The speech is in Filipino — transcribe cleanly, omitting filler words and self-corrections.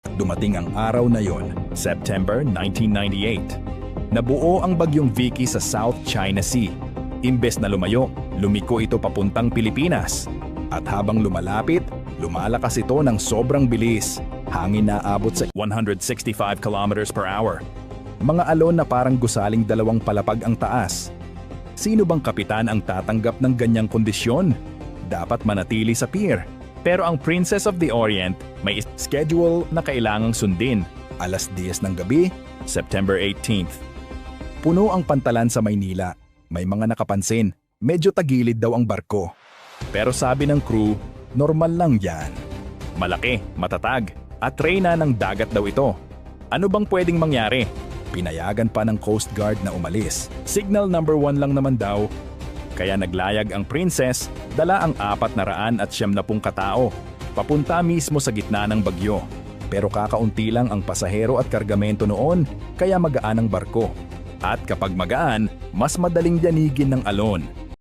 Dumating ang araw na yon, September 1998. Nabuo ang bagyong Vicky sa South China Sea. Imbes na lumayo, lumiko ito papuntang Pilipinas. At habang lumalapit, lumalakas ito ng sobrang bilis. Hangin na abot sa 165 kilometers per hour. Mga alon na parang gusaling dalawang palapag ang taas. Sino bang kapitan ang tatanggap ng ganyang kondisyon? Dapat manatili sa pier. Pero ang Princess of the Orient may schedule na kailangang sundin. Alas 10 ng gabi, September 18th. Puno ang pantalan sa Maynila. May mga nakapansin, medyo tagilid daw ang barko. Pero sabi ng crew, normal lang yan. Malaki, matatag, at reyna ng dagat daw ito. Ano bang pwedeng mangyari? Pinayagan pa ng Coast Guard na umalis. Signal number 1 lang naman daw. Kaya naglayag ang princess, dala ang 470 katao. Papunta mismo sa gitna ng bagyo. Pero kakaunti lang ang pasahero at kargamento noon, kaya magaan ang barko. At kapag magaan, mas madaling yanigin ng alon.